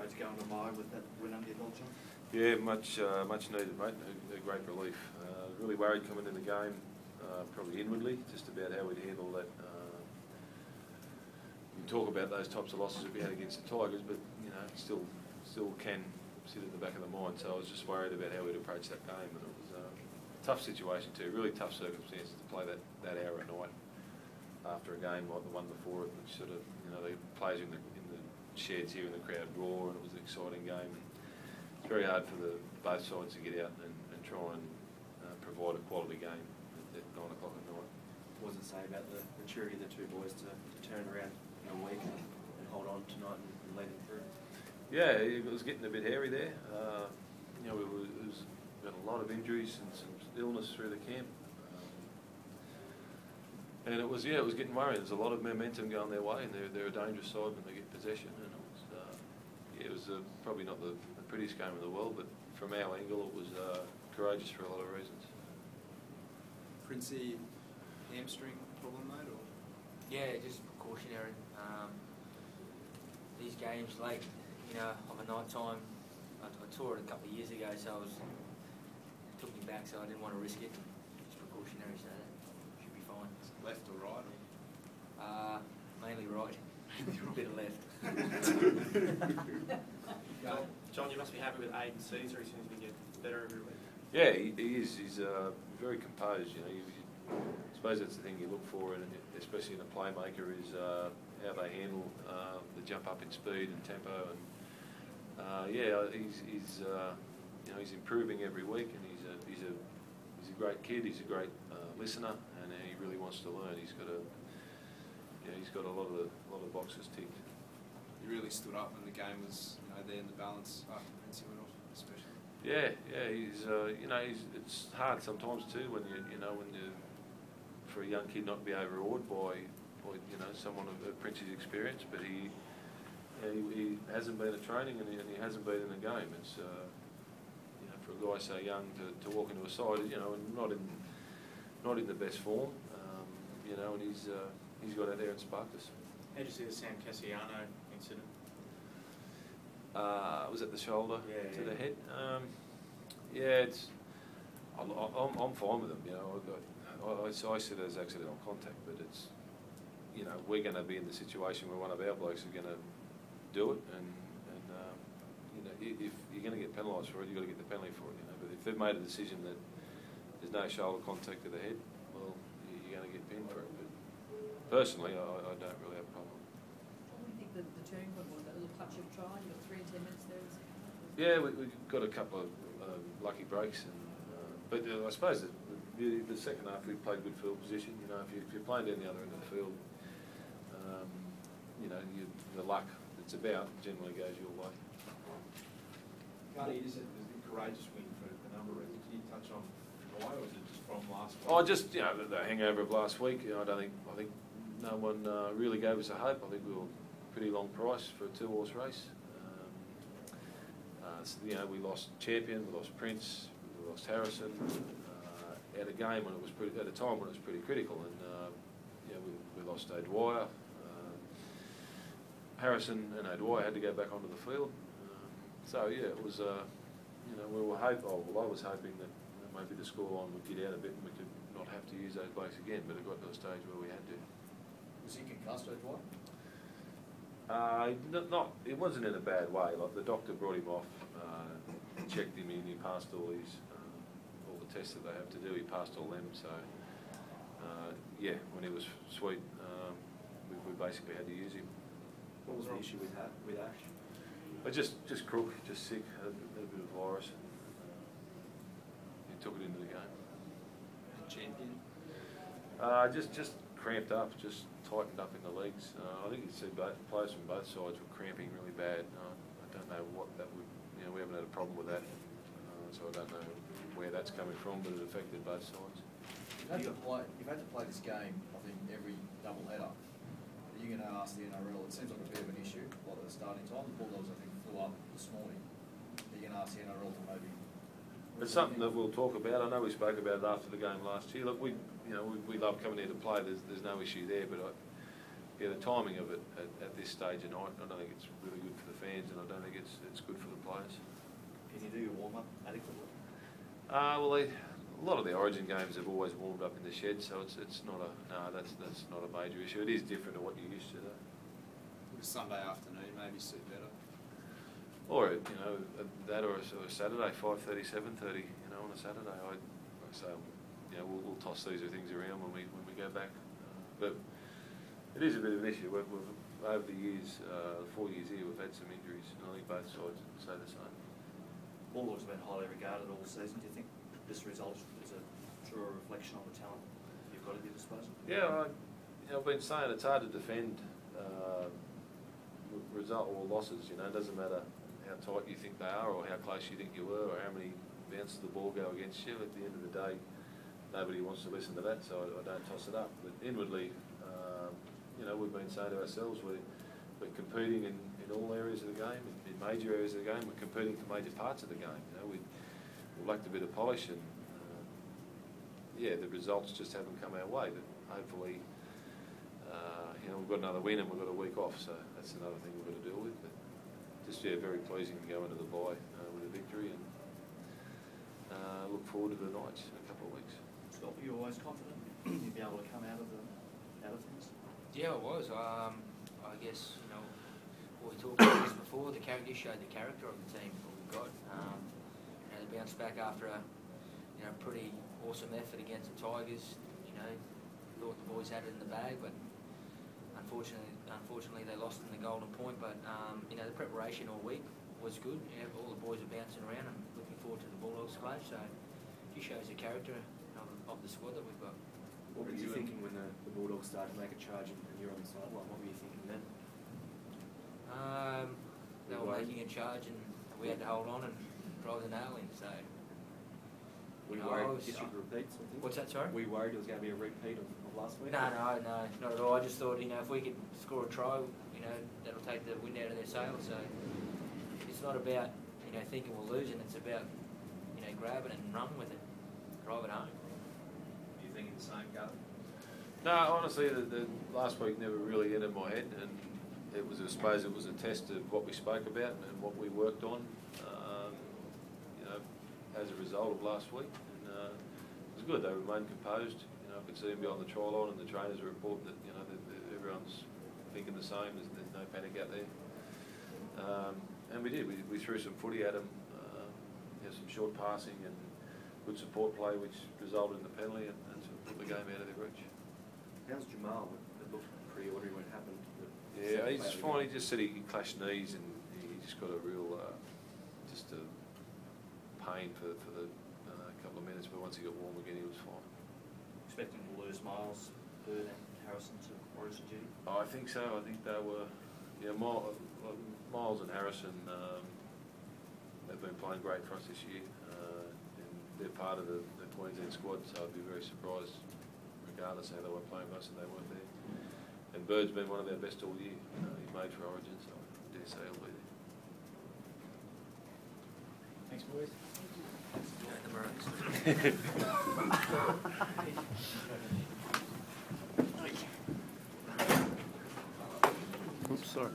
Coach, going to bye with that win under your belt, John? Yeah, much needed, mate. A great relief. Really worried coming in the game, probably inwardly, just about how we'd handle that. You talk about those types of losses that we had against the Tigers, but you know, still can sit in the back of the mind. So I was just worried about how we'd approach that game, and it was a tough situation too. Really tough circumstances to play that hour at night after a game like the one before it, which sort of, you know, the players in the sheds here and the crowd roar, and it was an exciting game. It's very hard for both sides to get out and try and provide a quality game at 9 o'clock at night. What does it say about the maturity of the two boys to turn around in a week and hold on tonight and lead them through? Yeah, it was getting a bit hairy there. You know, it was been a lot of injuries and some illness through the camp. And it was getting worrying. There's a lot of momentum going their way, and they're a dangerous side when they get possession. And it was probably not the prettiest game in the world, but from our angle, it was courageous for a lot of reasons. Princey, hamstring problem, mate, or? Yeah, just precautionary. These games late, you know, of a night time. I tore it a couple of years ago, so it took me back, so I didn't want to risk it. Just precautionary, so that should be fine. Left or right? Or? Mainly right. A bit of left. John, you must be happy with Aidan Caesar. He seems to get better every week. Yeah, he is. He's very composed. You know, I suppose that's the thing you look for, and especially in a playmaker, is how they handle the jump up in speed and tempo. And yeah, he's improving every week, and he's a great kid. He's a great listener, and he really wants to learn. He's got a lot of boxes ticked. He really stood up when the game was, you know, there in the balance after Princey went off, especially. Yeah, it's hard sometimes too when for a young kid not to be overawed by someone of Princey's experience, but he hasn't been at training and he hasn't been in a game. It's for a guy so young to walk into a side, and not in the best form, and he's got out there and sparked us. How did you see the Sam Cassiano incident? Was it the shoulder to the head? I'm fine with them. You know, I see it as accidental contact, but it's, we're going to be in the situation where one of our blokes is going to do it, and if you're going to get penalised for it, you've got to get the penalty for it. But if they've made a decision that there's no shoulder contact to the head, well, you're going to get pinned for it. But personally, I don't really have a problem. What do you think the turning point was? That little touch of try, you got 3 and 10 minutes there. Yeah, we got a couple of lucky breaks, but I suppose the second half we played good field position. You know, if you're playing down the other end of the field, the luck that's about generally goes your way. Cardi, you said it was a courageous win for a number of reasons. Can you touch on why, or was it just from last week? Oh, just the hangover of last week. I think no one really gave us a hope. I think we were pretty long price for a 2-horse race. We lost Champion, we lost Prince, we lost Harrison at a game when it was at a time when it was pretty critical, and we lost O'Dwyer. Harrison and O'Dwyer had to go back onto the field. So yeah, it was. We were I was hoping that maybe the scoreline would get out a bit and we could not have to use those blokes again, but it got to a stage where we had to. Was he concussed, O'Dwyer? It wasn't in a bad way. Like, the doctor brought him off, checked him in, he passed all the tests that they have to do. He passed all them. So when he was sweet, we basically had to use him. What was the issue with Ash? Just crook, just sick, had a bit of virus, and he took it into the game. Champion? Just cramped up, just tightened up in the legs. I think you said players from both sides were cramping really bad. I don't know what that would. We haven't had a problem with that, so I don't know where that's coming from, but it affected both sides. You've had to play this game, I think, every double header. Are you going to ask the NRL? It seems like a bit of an issue, like at the starting time. The Bulldogs, I think, flew up this morning. Are you going to ask the NRL to maybe? It's something that we'll talk about. I know we spoke about it after the game last year. Look, we love coming here to play. There's no issue there, but yeah, the timing of it at this stage of night, I don't think it's really good for the fans, and I don't think it's good for the players. Can you do your warm-up adequately? Well, a lot of the Origin games have always warmed up in the shed, so it's not a that's not a major issue. It is different to what you're used to, though. Sunday afternoon maybe suit better. Or that, or a Saturday, 5:30, 7:30. On a Saturday, I'd say we'll toss these things around when we go back. But it is a bit of an issue. We've over the years, 4 years here, we've had some injuries, and I think both sides would say the same. Bulldogs have been highly regarded all season. Do you think this result is a truer reflection on the talent you've got at your disposal? Yeah, I've been saying it's hard to defend result or losses. It doesn't matter how tight you think they are, or how close you think you were, or how many bounces the ball go against you. At the end of the day, nobody wants to listen to that, so I don't toss it up. But inwardly, we've been saying to ourselves we're competing in all areas of the game, in major areas of the game. We're competing for major parts of the game. We lacked a bit of polish, and the results just haven't come our way. But hopefully, we've got another win and we've got a week off, so that's another thing we've got to deal with. But just very pleasing to go into the bye with a victory, and look forward to the Knights in a couple of weeks. Scott, were you always confident you'd be able to come out of things? Yeah, I was. I guess, what we talked about this before, this showed the character of the team that we've got. They bounced back after a pretty awesome effort against the Tigers. Thought the boys had it in the bag, but unfortunately they lost in the Golden Point. But the preparation all week was good. All the boys are bouncing around and looking forward to the Bulldogs clash. So it just shows the character of the squad that we've got. What were you thinking when the Bulldogs started to make a charge and you're on the sideline? What were you thinking then? They were making a charge and we had to hold on and drive the nail in. So. Were you worried district repeats? What's that, sorry? Were you worried it was going to be a repeat of last week? No, not at all. I just thought, if we could score a try, that'll take the wind out of their sails. So it's not about, thinking we're losing. It's about, grabbing it and running with it, drive it home. You thinking the same, Garth? No, honestly, the last week never really entered my head, and I suppose it was a test of what we spoke about and what we worked on. As a result of last week, and it was good. They remained composed. I could see them behind the try line, and the trainers were reporting that that everyone's thinking the same. There's no panic out there, and we did. We threw some footy at them, some short passing and good support play, which resulted in the penalty and sort of put the game out of their reach. How's Jamal? It looked pretty ordinary when it happened. Yeah, he's fine. He just said he clashed knees, and he just got a real pain for the couple of minutes, but once he got warm again, he was fine. Expecting to lose Miles, Bird and Harrison to Origin duty? I think so. I think they were, Miles and Harrison have been playing great for us this year, and they're part of the Queensland squad, so I'd be very surprised, regardless of how they were playing for us, and they weren't there. And Bird's been one of our best all year. He's made for Origin, so I dare say he'll be there. Thanks, boys. Oops, sorry.